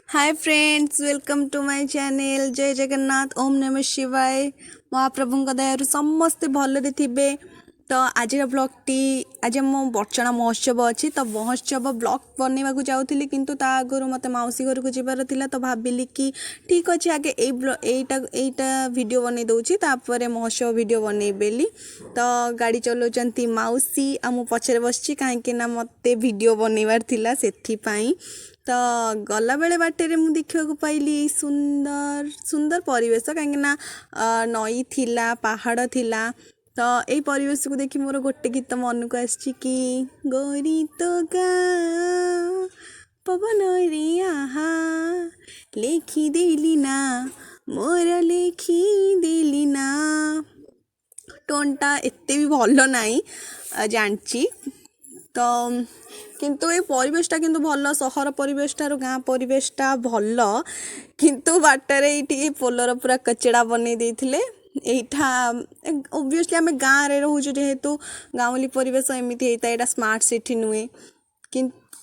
Hi friends, welcome to my channel. जय जगन्नाथ, ओम नमः शिवाय। महाप्रभु दयारू समस्ते भलरे थिबे। तो आज ब्लॉगटी आज मो बर्चना महोत्सव अच्छी, तो महोत्सव ब्लॉग बनवाक जाऊँगी, किंतु ता आगु मत मौसी घर को जबार थिला। तो भाविली कि ठीक अच्छे आगे एटा वीडियो बनई दूची, तापर महोत्सव वीडियो बनई बेली। तो गाड़ी चलाउछंती मौसी आ मु पछरे बसची, कहीं मते वीडियो बनइबार थिला सेथिपाई। तो गला बेले बाटे मु देखा पाइली सुंदर सुंदर परिवेश, कहीं नई थिला, पहाड़ थिला। तो यही परिवेश को देखी मोर गोटे गीत मन को आसी कि गोरी तो गा पवन रिहा लेखी देली ना मोर लेखी देली ना। टोनटा एते भी भल नाई जानची। तो किंतु ये परिवेशटा किंतु भल, सहर परिवेशटा गाँ परिवेशटा भल, किंतु बाटर ये पोलर पूरा कचड़ा बनई देथिले। एठा ओब्वियसली आम गाँव में रोचु, जेहेतु गाँवली परिवेश एमती होता है, स्मार्ट सिटी नुहे।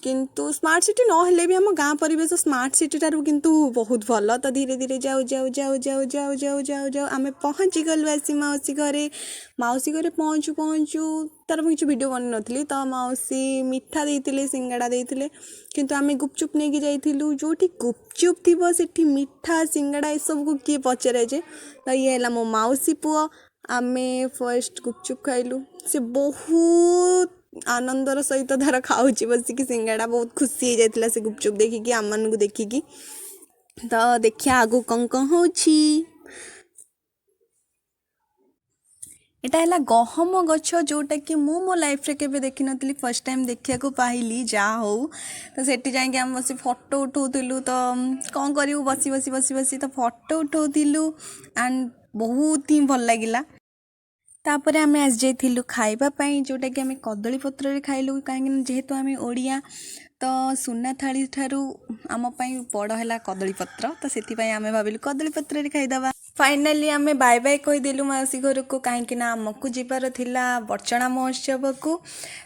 किंतु स्मार्ट सिटी नहेले भी आम गाँ परिवेश स्मार्ट सिटी ठारू किंतु बहुत भल। तो धीरे धीरे जाऊ जाऊ जाऊ जाऊ जाऊ जाऊ जाऊ जाऊ आम पहुँची गलु आसी मौसी घरे। मौसी घरे पहुँचू पहुँचू तार किसी वीडियो बन नी, तो मौसी मिठा देते, सिंगाड़ा देते, किंतु आम गुपचुप नहीं जाइलु। जो गुपचुप थी सेठी मिठा सिंगाड़ा ए सब को किए पचरे जे। तो ये है मो मौसी पुओ। आमे फर्स्ट गुपचुप खाइलु, से बहुत आनंदर सहित धार खाऊची बसिकी सिंगाड़ा। बहुत खुशी हो जाता से गुपचुप देखिकी, आम मान को देखिकी। तो देखिया आगु कौन कौन होची। एटा है गहम गछ, जोटा कि मु मो लाइफ रे केबे देखि नथली, फर्स्ट टाइम देखिया को पाइली। जा हो तो सेठी जाके हम बसी फोटो उठाउथिलु। तो कौन करिउ बसी बसी बसी बसी तो फोटो उठाउथिलु एंड बहुत ही भल लागिला। तापर आम आस जाइलु खाइबापी, जोटा कि आम कदली पत्र खाइलु, कहीं जेहेतु आम ओडिया। तो सुना थाली ठारू आम बड़ है कदली पत्र, तो से आम भाविलु कदली पत्र खाईदबा। फाइनाली आम बाय बाय कहीदेलु मौसी घर को, कहीं आमको जीवार थिला बर्चना महोत्सव को।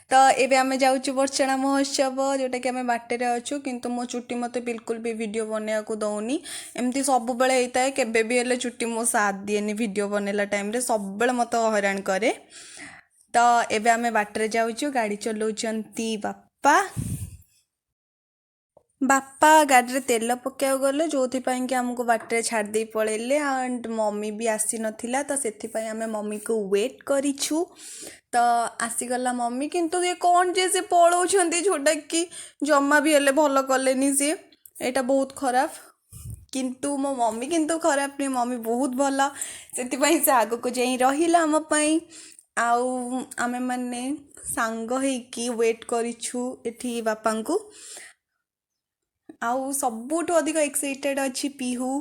तो एबे आम जाऊँ बर्चना महोत्सव, जोटा कि आम बाटे अच्छु, किंतु मो चुट्टी मत बिल्कुल भी वीडियो बनवा को दौनी। एमती सब बेले होता है, केबे भी हेले चुट्टी मो साथ दिएनी वीडियो बनला टाइम रे, सब बेले मत हैरान करे। तो एबे आम बाटे जाऊँ, गाड़ी चलाउछंती बापा। बापा गाड़ी तेल पकड़ गले, जो कि आमको बाटे छाड़ी पलैले। एंड मम्मी भी आसी नथिला, तो से आम मम्मी को वेट करिछु। तो आसीगला मम्मी, किंतु ये कौन जे से पलाउछंती, जोटा कि जमा भी हेले भल कलेनी सी। एटा बहुत खराब, किंतु मो मम्मी किंतु खराब नहीं, मम्मी बहुत भल। से आग को जाई रहिला आम पई। आउ आमे माने सांग हेकी वेट करिछु एठी बापा को। आउ सबुठ अधिक एक्साइटेड अच्छी पीहू,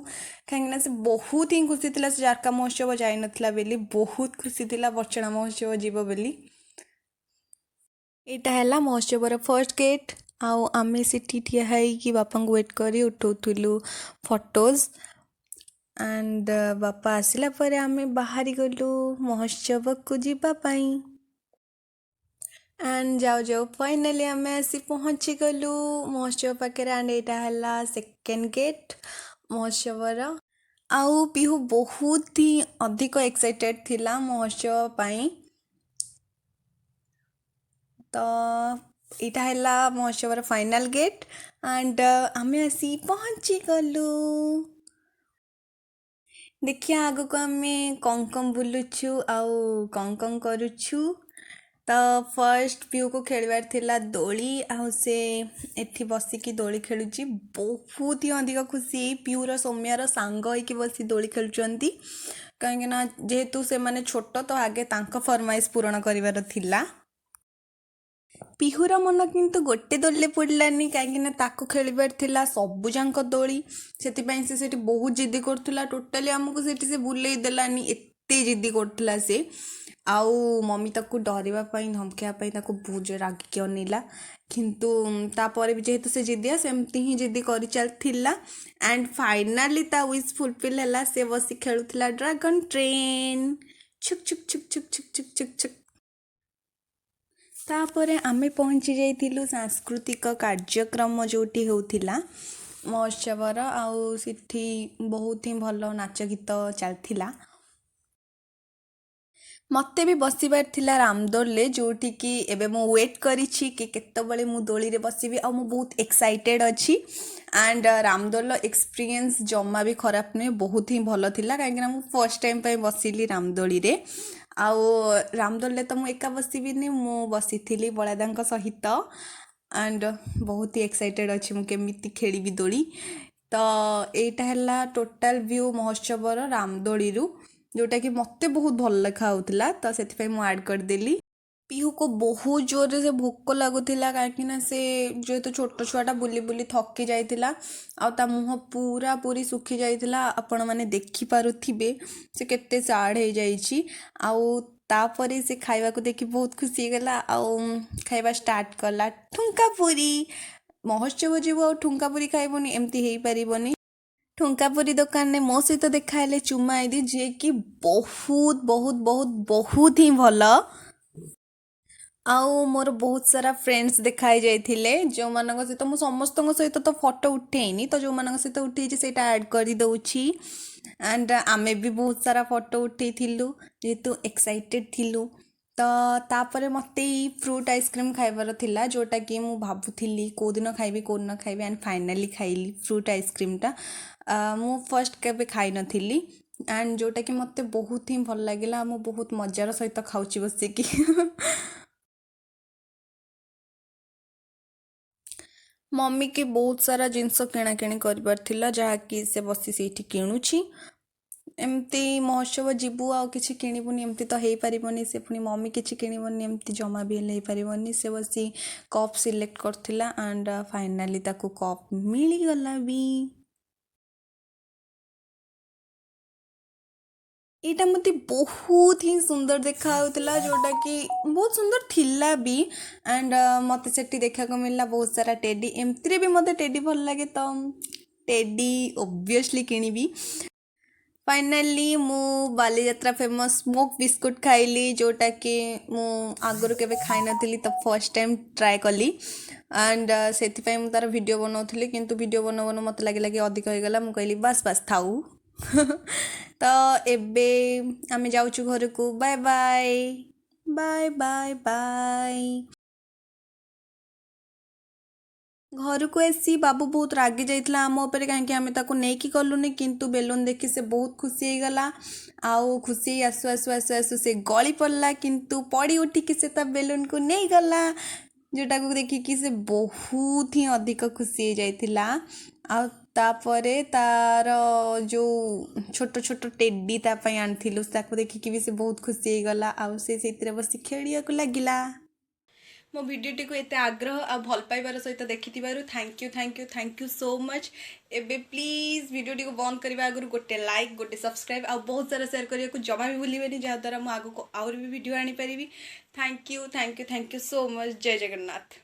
कहीं से बहुत ही खुशी थी से जारका महोत्सव जाई नथिला बेली, बहुत खुशी थी बर्चना महोत्सव जीव बेली। एटा है महोत्सव फर्स्ट गेट। आउ आमे सेठी ठिया है बापा को वेट करी उठाउलु फोटोज। एंड बापा आसला परे आमे बाहरी गलु महोत्सव को जीवा पाई। एंड जाओ जाओ फाइनाली आम आसी पहुँची गलु महोत्सव पाखे। एंड यहाँ है सेकेंड गेट महोत्सवर। आउ पीहू बहुत ही अधिक एक्साइटेड थिला महोत्सव पाई। तो यहाँ है महोत्सवर फाइनल गेट। एंड आम आसी पहुँची गलु। देखिए आग को आम कौन कौन बुलुछु आउ कौन कौन करुछु। तो फर्स्ट पीहू को खेलवार थिला दोली, आउ से एठी बसिकी दोली खेलुची। बहुत ही अधिक खुशी, पीहूर सौम्यार सांग होइकी बसी दोली खेलुचंती। कहीं जेहेतु से माने छोट, तो आगे तांको फरमाइश पूरण करिवार थिला। पीहूर मन किंतु गोटे दोली पड़लानी, कहीं ताको खेलिबार थिला सबुजाक दोली। से सेठी बहुत जिद्दी करथुला, टोटाली आमको सेठी से बुलेई देलानी, एते जिद्दी करथुला से। आउ मम्मी ताकू डरवा धमकाइवाई बहुत जोर रागिकी अनेला, किंतु तापर भी जेहेतु से जिद्दिया सेमती ही जिद्दी कर चलथिला। एंड फाइनाली ता विश फुलफिल है, से बसी खेलुथिला ड्रैगन ट्रेन, छुक छुक छुक छुक छुक छुक छुक छुक। तापर आमे पहुँची जाइथिलु सांस्कृतिक कार्यक्रम जोटी होथिला। महोत्सवर आउ सिठी बहुत ही भल नाच गीत चलथिला। मते भी बसिबार थिला रामदोले जोटिकी एबे मु वेट करिछि कि केतबळे मु दोली रे बसिबी आ मु बहुत एक्साइटेड अछि। एंड रामदोल एक्सपीरियंस जम्मा भी खराब नहीं, बहुत ही भल थिला काहेकि ना मु फर्स्ट टाइम पे बसिली रामदोली रे। आउ रामदोल तो मु एका बसिबिनी, मु बसिथिली बळादांक सहित। एंड बहुत ही एक्साइटेड अछि मु केमिति खेलिबी दोली। तो एटा हला टोटल व्यू महोत्सवर रामदोली रु, जोटा कि मते बहुत भल लेखा होउतिला, तो सेति मु ऐड कर देली। पीहू को बहुत जोर से भोक लगुला कहीं से जेहेतु छोट छुआटा बुली बुली थकी जाइतिला आ ता मुह पूरा पूरी सुखी जाइतिला। आपण माने देखि पारुथिबे से केते साड हो जाइछि। आउ तापरे से खाइबा को देखि बहुत खुशी गला। आउ खाइबा स्टार्ट कला ठुंका पूरी। महोत्सव जीव आ ठुंका पूरी खाइबनी एमती हेई परिबनी। ठुंकापुरी दुकान ने मो सहित देखा है चुमा आईदी जे कि बहुत बहुत बहुत बहुत ही भल। आउ मोर बहुत सारा फ्रेंड्स देखाई जाइथिले जो मानक सहित मु समस्त सहित तो फोटो उठेनी, तो जो मानक सहित उठेछि सेटा ऐड कर दउछि। एंड आमे भी बहुत सारा फोटो उठेइथिलु जेहेतु एक्साइटेड थिलु। तो तापरे मते फ्रूट आइसक्रीम खाइबार थिला, जोटा कि मु भाबुथिली को दिन खाइबी एंड फाइनाली खाइली फ्रूट आइसक्रीमटा। मु फर्स्ट केबे खाइ नथिली एंड जोटा कि मते बहुत ही भल लागिला। मु बहुत मजार सहित खाउची बसिकी। मम्मी के बहुत सारा जिनस किणाकिणी करबार थिला, जहाँकि से बसी ସେଇଠି କିଣୁଛି। एमती महोत्सव जीवु आ किछि किणिबुनी एमती तो हेई परिबनी, से पुनी मम्मी किछि किणिबनी एमती जमा भी हेई परिबनी। से बसी कप सिलेक्ट करथिला एंड फाइनाली ताको कप मिली गला भी। एटा मते बहुत ही सुंदर देखा होतला, जोटा कि बहुत सुंदर थिला भी। एंड मते सेठी देखा को मिलला बहुत सारा टेडी। एमती भी मते टेडी भल लागे, तो टेडी ऑब्वियसली किनिबी। फाइनाली मु बालीजात्रा फेमस स्मोक बिस्कुट खाइली, जोटा कि मु आगुरु केबे खाइ नथिली, तो फर्स्ट टाइम ट्राए कली। एंड सेथिपाई मु तार वीडियो बनाउथली, किंतु वीडियो बनो बनो मते लागिला कि अधिक हो गला। मु कहली बस बस थाउ। तो एबे आमे जाउछु घरकू। Bye bye bye bye bye. घरକୁ ଆସି ବାବୁ ବହୁତ ରାଗି ଯାଇଥିଲା ଆମ ଉପରେ, କାହିଁକି ଆମେ ତାକୁ ନେଇକି ଗଲୁନି। କିନ୍ତୁ ବେଲୁନ ଦେଖି ସେ ବହୁତ ଖୁସି ହେଇଗଲା। ଆଉ ଖୁସି ହେଇ ଆସୁ ଆସୁ ଆସୁ ଆସୁ ସେ ଗଳି ପଡ଼ିଲା, କିନ୍ତୁ ପଡ଼ି ଉଠିକି ସେ ତା ବେଲୁନକୁ ନେଇଗଲା, ଯୋଉଟାକୁ ଦେଖିକି ସେ ବହୁତ ହିଁ ଅଧିକ ଖୁସି ହେଇଯାଇଥିଲା। ଆଉ ତାପରେ ତାର ଯୋଉ ଛୋଟ ଛୋଟ ଟେଡି ତା ପାଇଁ ଆଣିଥିଲୁ, ତାକୁ ଦେଖିକି ବି ସେ ବହୁତ ଖୁସି ହେଇଗଲା। ଆଉ ସେ ସେଇଥିରେ ବସି ଖେଳିବାକୁ ଲାଗିଲା। मो भिडटी को एत आग्रह आ भल पाइबार सहित देखि थैंक यू सो मच। एबे प्लीज भिडटी को बंद करने आगु गोटे लाइक गोटे सब्सक्राइब आ बहुत सारा शेयर करने को जमा भी भूलिए, जहाँद्वारा मुझे आगे आउर भी वीडियो आनी पारिबी। Thank you so much. जय जगन्नाथ।